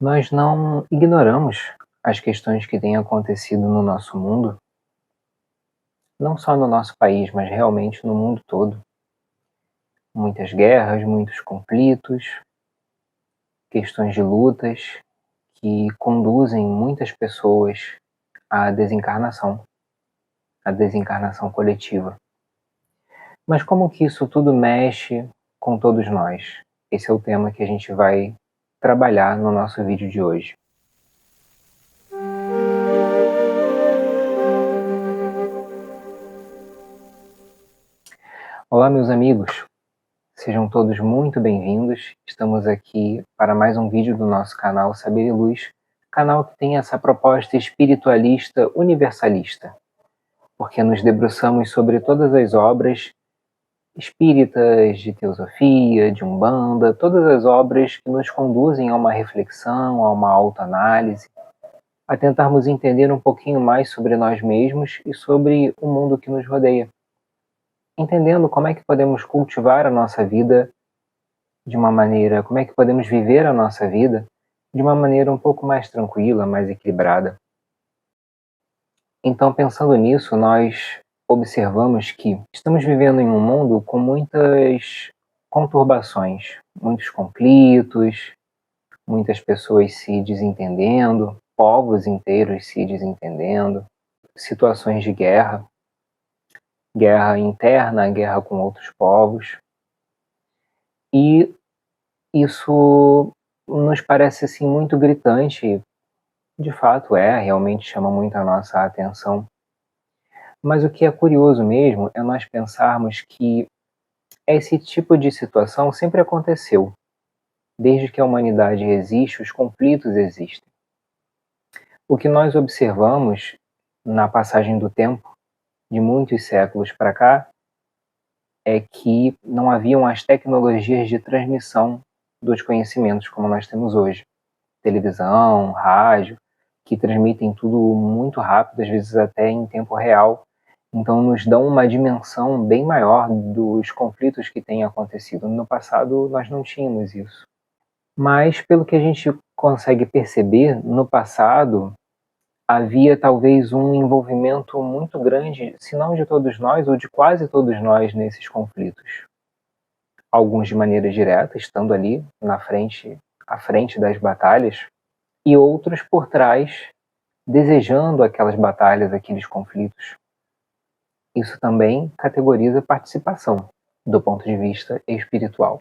Nós não ignoramos as questões que têm acontecido no nosso mundo, não só no nosso país, mas realmente no mundo todo. Muitas guerras, muitos conflitos, questões de lutas que conduzem muitas pessoas à desencarnação coletiva. Mas como que isso tudo mexe com todos nós? Esse é o tema que a gente vai trabalhar no nosso vídeo de hoje. Olá, meus amigos, sejam todos muito bem-vindos. Estamos aqui para mais um vídeo do nosso canal Saber e Luz, canal que tem essa proposta espiritualista universalista, porque nos debruçamos sobre todas as obras espíritas, de teosofia, de umbanda, todas as obras que nos conduzem a uma reflexão, a uma autoanálise, a tentarmos entender um pouquinho mais sobre nós mesmos e sobre o mundo que nos rodeia, entendendo como é que podemos cultivar a nossa vida de uma maneira, como é que podemos viver a nossa vida de uma maneira um pouco mais tranquila, mais equilibrada. Então, pensando nisso, nós observamos que estamos vivendo em um mundo com muitas conturbações, muitos conflitos, muitas pessoas se desentendendo, povos inteiros se desentendendo, situações de guerra, guerra interna, guerra com outros povos. E isso nos parece assim muito gritante, de fato realmente chama muito a nossa atenção. Mas o que é curioso mesmo é nós pensarmos que esse tipo de situação sempre aconteceu. Desde que a humanidade existe, os conflitos existem. O que nós observamos na passagem do tempo, de muitos séculos para cá, é que não haviam as tecnologias de transmissão dos conhecimentos como nós temos hoje. Televisão, rádio, que transmitem tudo muito rápido, às vezes até em tempo real. Então nos dão uma dimensão bem maior dos conflitos que têm acontecido. No passado nós não tínhamos isso. Mas pelo que a gente consegue perceber, no passado havia talvez um envolvimento muito grande, se não de todos nós, ou de quase todos nós nesses conflitos. Alguns de maneira direta, estando ali à frente das batalhas, e outros por trás, desejando aquelas batalhas, aqueles conflitos. Isso também categoriza participação, do ponto de vista espiritual.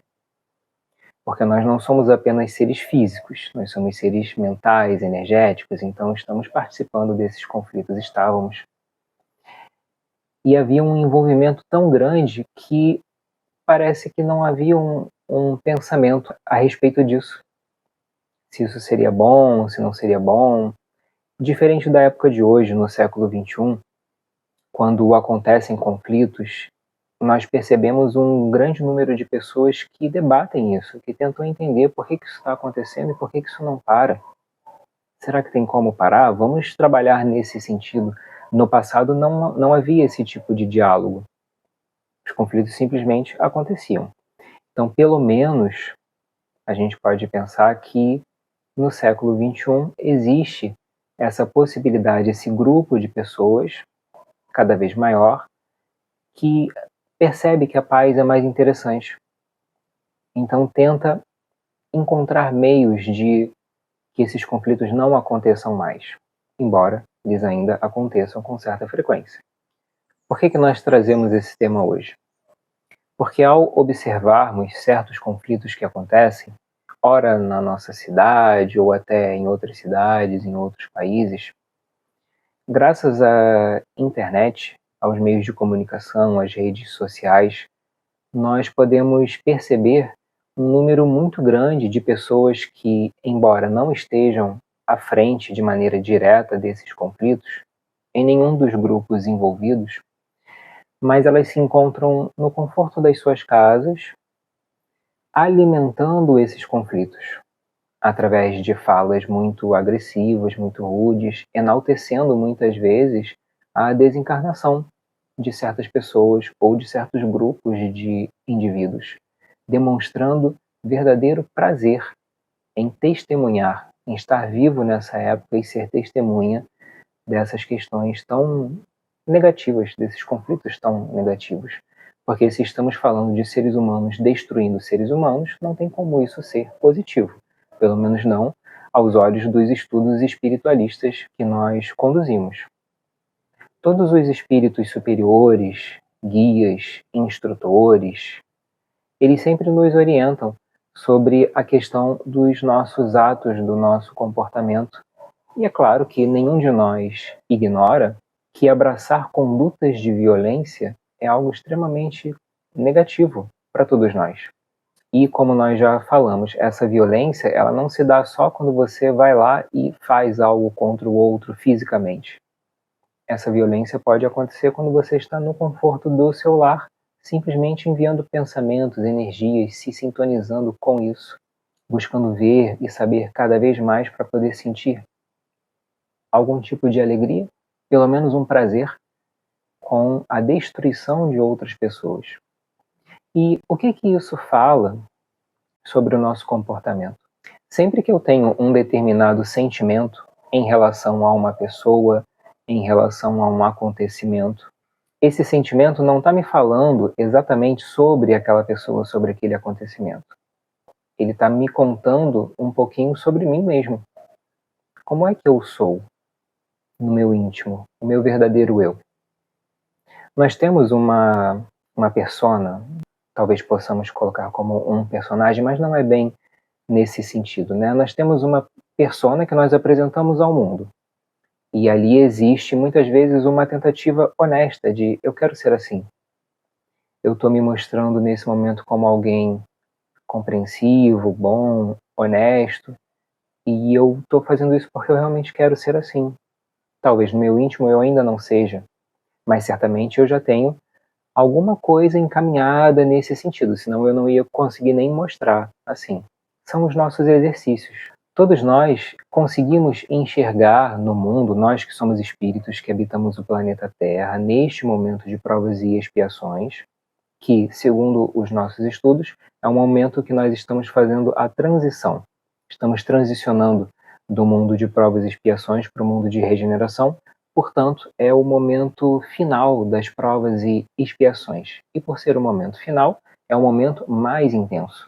Porque nós não somos apenas seres físicos, nós somos seres mentais, energéticos, então estamos participando desses conflitos, estávamos. E havia um envolvimento tão grande que parece que não havia um pensamento a respeito disso. Se isso seria bom, se não seria bom. Diferente da época de hoje, no século XXI, quando acontecem conflitos, nós percebemos um grande número de pessoas que debatem isso, que tentam entender por que isso está acontecendo e por que isso não para. Será que tem como parar? Vamos trabalhar nesse sentido. No passado não havia esse tipo de diálogo. Os conflitos simplesmente aconteciam. Então, pelo menos, a gente pode pensar que no século XXI existe essa possibilidade, esse grupo de pessoas, cada vez maior, que percebe que a paz é mais interessante. Então tenta encontrar meios de que esses conflitos não aconteçam mais, embora eles ainda aconteçam com certa frequência. Por que nós trazemos esse tema hoje? Porque ao observarmos certos conflitos que acontecem, ora na nossa cidade ou até em outras cidades, em outros países, graças à internet, aos meios de comunicação, às redes sociais, nós podemos perceber um número muito grande de pessoas que, embora não estejam à frente de maneira direta desses conflitos, em nenhum dos grupos envolvidos, mas elas se encontram no conforto das suas casas, alimentando esses conflitos, através de falas muito agressivas, muito rudes, enaltecendo muitas vezes a desencarnação de certas pessoas ou de certos grupos de indivíduos, demonstrando verdadeiro prazer em testemunhar, em estar vivo nessa época e ser testemunha dessas questões tão negativas, desses conflitos tão negativos. Porque se estamos falando de seres humanos destruindo seres humanos, não tem como isso ser positivo. Pelo menos não aos olhos dos estudos espiritualistas que nós conduzimos. Todos os espíritos superiores, guias, instrutores, eles sempre nos orientam sobre a questão dos nossos atos, do nosso comportamento. E é claro que nenhum de nós ignora que abraçar condutas de violência é algo extremamente negativo para todos nós. E como nós já falamos, essa violência, ela não se dá só quando você vai lá e faz algo contra o outro fisicamente. Essa violência pode acontecer quando você está no conforto do seu lar, simplesmente enviando pensamentos, energias, se sintonizando com isso, buscando ver e saber cada vez mais para poder sentir algum tipo de alegria, pelo menos um prazer, com a destruição de outras pessoas. E o que isso fala sobre o nosso comportamento? Sempre que eu tenho um determinado sentimento em relação a uma pessoa, em relação a um acontecimento, esse sentimento não está me falando exatamente sobre aquela pessoa, sobre aquele acontecimento. Ele está me contando um pouquinho sobre mim mesmo. Como é que eu sou no meu íntimo, o meu verdadeiro eu? Nós temos uma persona, talvez possamos colocar como um personagem, mas não é bem nesse sentido, né? Nós temos uma persona que nós apresentamos ao mundo. E ali existe muitas vezes uma tentativa honesta de eu quero ser assim. Eu estou me mostrando nesse momento como alguém compreensivo, bom, honesto, e eu estou fazendo isso porque eu realmente quero ser assim. Talvez no meu íntimo eu ainda não seja, mas certamente eu já tenho alguma coisa encaminhada nesse sentido, senão eu não ia conseguir nem mostrar assim. São os nossos exercícios. Todos nós conseguimos enxergar no mundo, nós que somos espíritos que habitamos o planeta Terra, neste momento de provas e expiações, que, segundo os nossos estudos, é um momento que nós estamos fazendo a transição. Estamos transicionando do mundo de provas e expiações para o mundo de regeneração, portanto, é o momento final das provas e expiações. E por ser o momento final, é o momento mais intenso,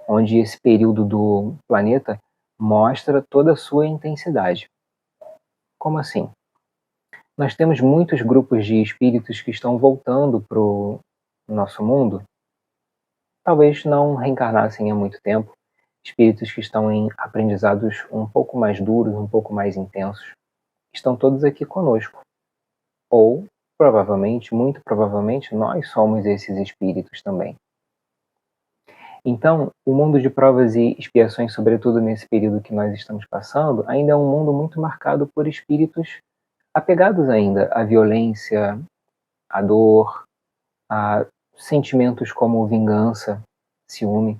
onde esse período do planeta mostra toda a sua intensidade. Como assim? Nós temos muitos grupos de espíritos que estão voltando para o nosso mundo, talvez não reencarnassem há muito tempo, espíritos que estão em aprendizados um pouco mais duros, um pouco mais intensos, estão todos aqui conosco. Ou, provavelmente, muito provavelmente, nós somos esses espíritos também. Então, o mundo de provas e expiações, sobretudo nesse período que nós estamos passando, ainda é um mundo muito marcado por espíritos apegados ainda à violência, à dor, a sentimentos como vingança, ciúme.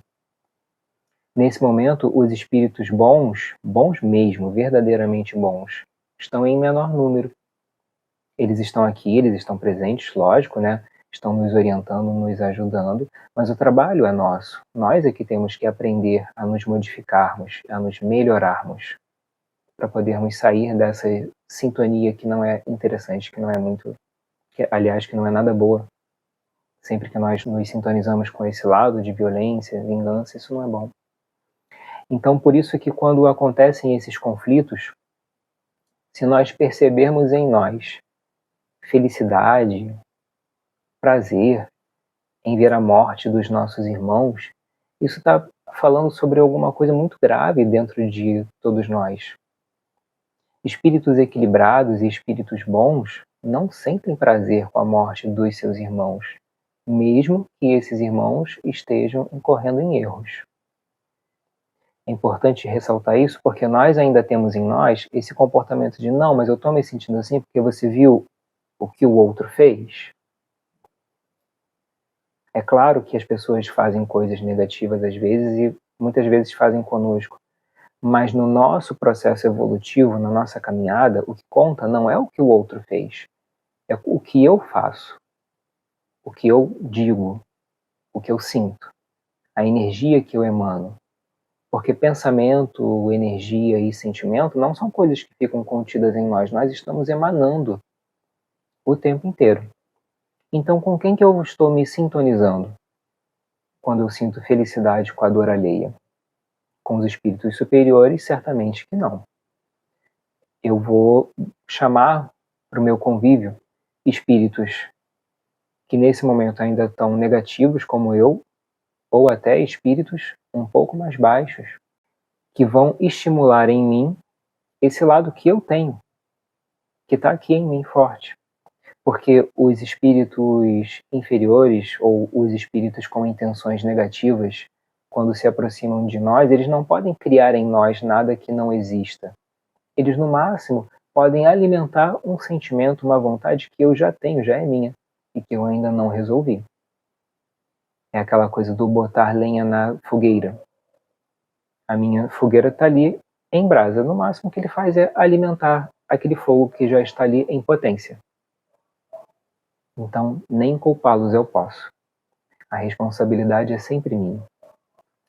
Nesse momento, os espíritos bons, bons mesmo, verdadeiramente bons, estão em menor número. Eles estão aqui, eles estão presentes, lógico, né? Estão nos orientando, nos ajudando, mas o trabalho é nosso. Nós é que temos que aprender a nos modificarmos, a nos melhorarmos, para podermos sair dessa sintonia que não é interessante, que não é muito, que, aliás, que não é nada boa. Sempre que nós nos sintonizamos com esse lado de violência, vingança, isso não é bom. Então, por isso que quando acontecem esses conflitos, se nós percebermos em nós felicidade, prazer em ver a morte dos nossos irmãos, isso está falando sobre alguma coisa muito grave dentro de todos nós. Espíritos equilibrados e espíritos bons não sentem prazer com a morte dos seus irmãos, mesmo que esses irmãos estejam incorrendo em erros. É importante ressaltar isso porque nós ainda temos em nós esse comportamento de não, mas eu estou me sentindo assim porque você viu o que o outro fez. É claro que as pessoas fazem coisas negativas às vezes e muitas vezes fazem conosco, mas no nosso processo evolutivo, na nossa caminhada, o que conta não é o que o outro fez, é o que eu faço, o que eu digo, o que eu sinto, a energia que eu emano. Porque pensamento, energia e sentimento não são coisas que ficam contidas em nós. Nós estamos emanando o tempo inteiro. Então, com quem que eu estou me sintonizando quando eu sinto felicidade com a dor alheia? Com os espíritos superiores? Certamente que não. Eu vou chamar para o meu convívio espíritos que nesse momento ainda estão negativos como eu, ou até espíritos um pouco mais baixos, que vão estimular em mim esse lado que eu tenho, que está aqui em mim forte. Porque os espíritos inferiores, ou os espíritos com intenções negativas, quando se aproximam de nós, eles não podem criar em nós nada que não exista. Eles, no máximo, podem alimentar um sentimento, uma vontade que eu já tenho, já é minha, e que eu ainda não resolvi. É aquela coisa do botar lenha na fogueira. A minha fogueira está ali em brasa. No máximo que ele faz é alimentar aquele fogo que já está ali em potência. Então, nem culpá-los eu posso. A responsabilidade é sempre minha.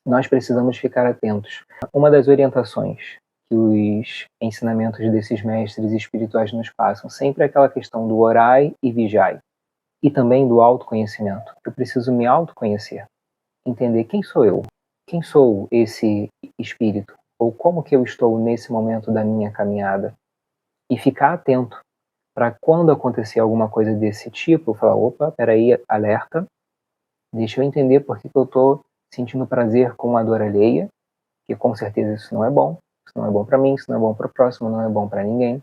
Nós precisamos ficar atentos. Uma das orientações que os ensinamentos desses mestres espirituais nos passam sempre é aquela questão do orai e vigiai. E também do autoconhecimento. Eu preciso me autoconhecer. Entender quem sou eu. Quem sou esse espírito? Ou como que eu estou nesse momento da minha caminhada? E ficar atento para quando acontecer alguma coisa desse tipo, falar, opa, peraí, alerta, deixa eu entender por que eu estou sentindo prazer com a dor alheia, que com certeza isso não é bom para mim, isso não é bom para o próximo, não é bom para ninguém.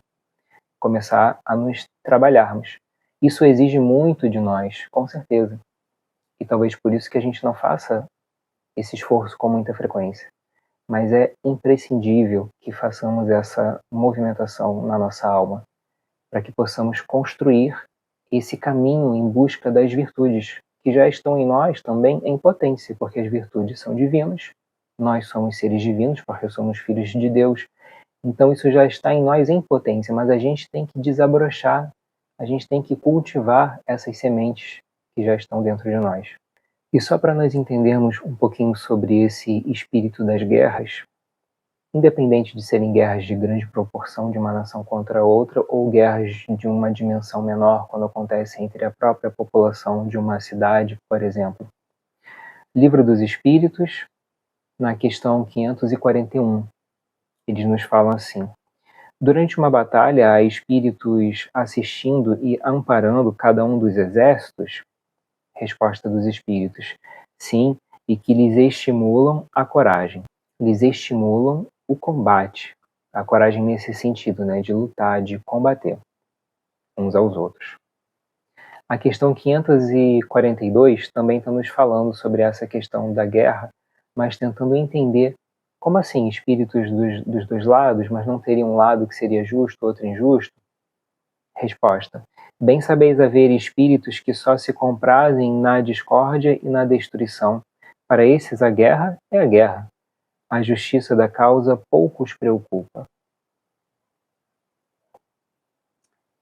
Começar a nos trabalharmos. Isso exige muito de nós, com certeza. E talvez por isso que a gente não faça esse esforço com muita frequência. Mas é imprescindível que façamos essa movimentação na nossa alma, para que possamos construir esse caminho em busca das virtudes, que já estão em nós também em potência, porque as virtudes são divinas, nós somos seres divinos, porque somos filhos de Deus, então isso já está em nós em potência, mas a gente tem que desabrochar, a gente tem que cultivar essas sementes que já estão dentro de nós. E só para nós entendermos um pouquinho sobre esse espírito das guerras, independente de serem guerras de grande proporção de uma nação contra outra ou guerras de uma dimensão menor quando acontecem entre a própria população de uma cidade, por exemplo. Livro dos Espíritos, na questão 541, eles nos falam assim: durante uma batalha há espíritos assistindo e amparando cada um dos exércitos? Resposta dos espíritos: sim, e que lhes estimulam a coragem, lhes estimulam o combate, a coragem nesse sentido, né, de lutar, de combater uns aos outros. A questão 542 também está nos falando sobre essa questão da guerra, mas tentando entender como assim espíritos dos dois lados, mas não teria um lado que seria justo, outro injusto? Resposta: bem sabeis haver espíritos que só se comprazem na discórdia e na destruição. Para esses a guerra é a guerra. A justiça da causa pouco os preocupa.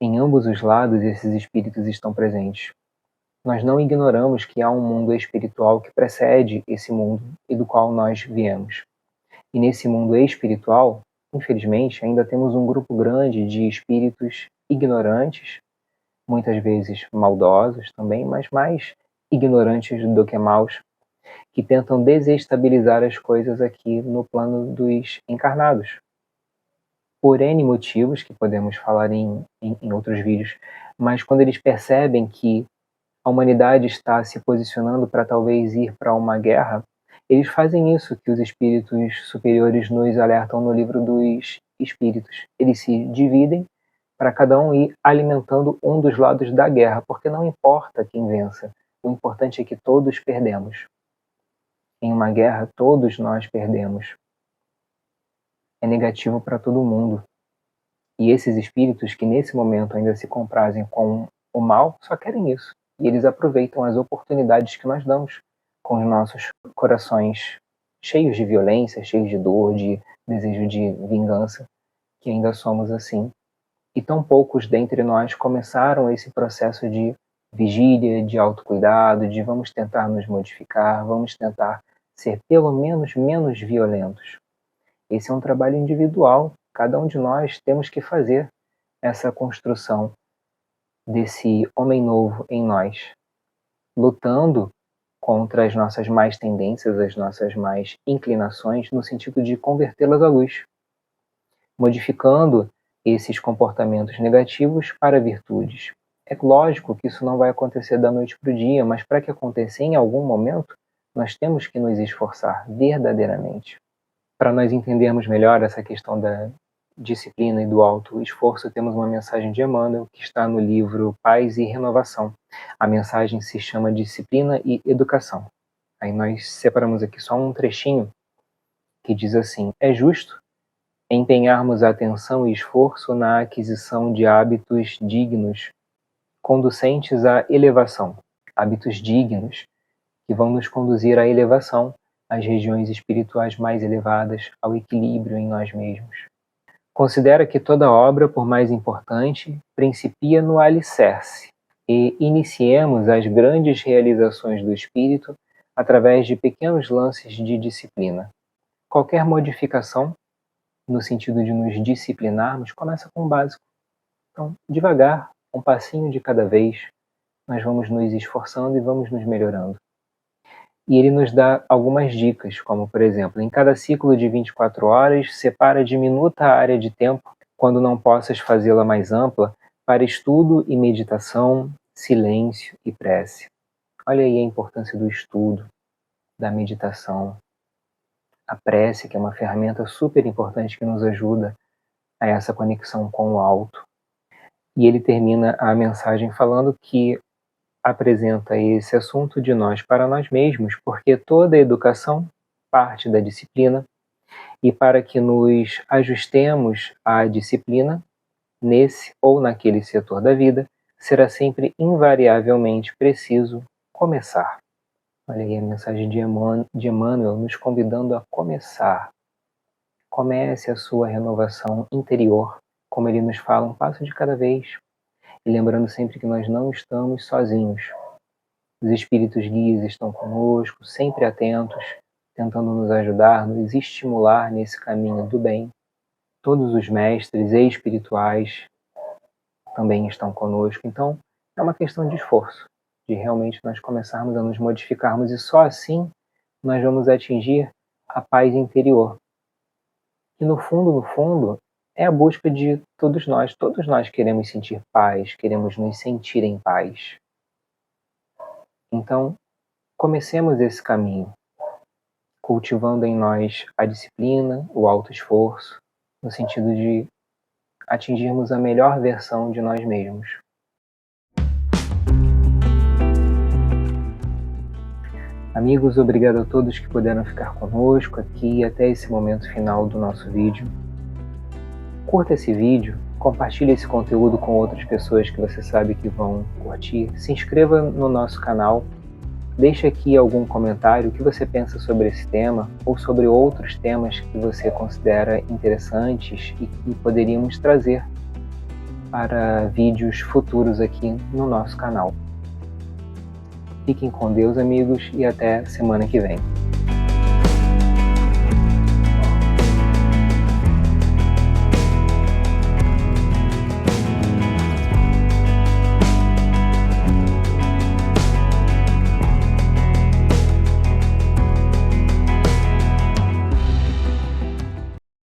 Em ambos os lados esses espíritos estão presentes. Nós não ignoramos que há um mundo espiritual que precede esse mundo e do qual nós viemos. E nesse mundo espiritual, infelizmente, ainda temos um grupo grande de espíritos ignorantes, muitas vezes maldosos também, mas mais ignorantes do que maus, que tentam desestabilizar as coisas aqui no plano dos encarnados. Por N motivos, que podemos falar em outros vídeos, mas quando eles percebem que a humanidade está se posicionando para talvez ir para uma guerra, eles fazem isso que os espíritos superiores nos alertam no livro dos espíritos. Eles se dividem para cada um ir alimentando um dos lados da guerra, porque não importa quem vença, o importante é que todos perdemos. Em uma guerra, todos nós perdemos. É negativo para todo mundo. E esses espíritos que nesse momento ainda se comprazem com o mal, só querem isso. E eles aproveitam as oportunidades que nós damos com os nossos corações cheios de violência, cheios de dor, de desejo de vingança, que ainda somos assim. E tão poucos dentre nós começaram esse processo de vigília, de autocuidado, de vamos tentar nos modificar, vamos tentar ser pelo menos menos violentos. Esse é um trabalho individual, cada um de nós temos que fazer essa construção desse homem novo em nós, lutando contra as nossas más tendências, as nossas más inclinações, no sentido de convertê-las à luz, modificando esses comportamentos negativos para virtudes. É lógico que isso não vai acontecer da noite para o dia, mas para que aconteça em algum momento, nós temos que nos esforçar verdadeiramente. Para nós entendermos melhor essa questão da disciplina e do auto-esforço, temos uma mensagem de Emmanuel que está no livro Paz e Renovação. A mensagem se chama Disciplina e Educação. Aí nós separamos aqui só um trechinho que diz assim: é justo empenharmos atenção e esforço na aquisição de hábitos dignos, conducentes à elevação, hábitos dignos que vão nos conduzir à elevação, às regiões espirituais mais elevadas, ao equilíbrio em nós mesmos. Considera que toda obra, por mais importante, principia no alicerce, e iniciemos as grandes realizações do espírito através de pequenos lances de disciplina. Qualquer modificação, no sentido de nos disciplinarmos, começa com o básico. Então, devagar, um passinho de cada vez, nós vamos nos esforçando e vamos nos melhorando. E ele nos dá algumas dicas, como, por exemplo, em cada ciclo de 24 horas, separa diminuta área de tempo, quando não possas fazê-la mais ampla, para estudo e meditação, silêncio e prece. Olha aí a importância do estudo, da meditação, a prece, que é uma ferramenta super importante que nos ajuda a essa conexão com o alto. E ele termina a mensagem falando que apresenta esse assunto de nós para nós mesmos, porque toda a educação parte da disciplina, e para que nos ajustemos à disciplina, nesse ou naquele setor da vida, será sempre invariavelmente preciso começar. Olha aí a mensagem de Emmanuel nos convidando a começar. Comece a sua renovação interior, como ele nos fala, um passo de cada vez. E lembrando sempre que nós não estamos sozinhos. Os espíritos guias estão conosco, sempre atentos, tentando nos ajudar, nos estimular nesse caminho do bem. Todos os mestres espirituais também estão conosco. Então, é uma questão de esforço, de realmente nós começarmos a nos modificarmos, e só assim nós vamos atingir a paz interior. E no fundo, é a busca de todos nós. Todos nós queremos sentir paz, queremos nos sentir em paz. Então, comecemos esse caminho, cultivando em nós a disciplina, o autoesforço, no sentido de atingirmos a melhor versão de nós mesmos. Amigos, obrigado a todos que puderam ficar conosco aqui até esse momento final do nosso vídeo. Curta esse vídeo, compartilhe esse conteúdo com outras pessoas que você sabe que vão curtir. Se inscreva no nosso canal, deixe aqui algum comentário, o que você pensa sobre esse tema ou sobre outros temas que você considera interessantes e que poderíamos trazer para vídeos futuros aqui no nosso canal. Fiquem com Deus, amigos, e até semana que vem.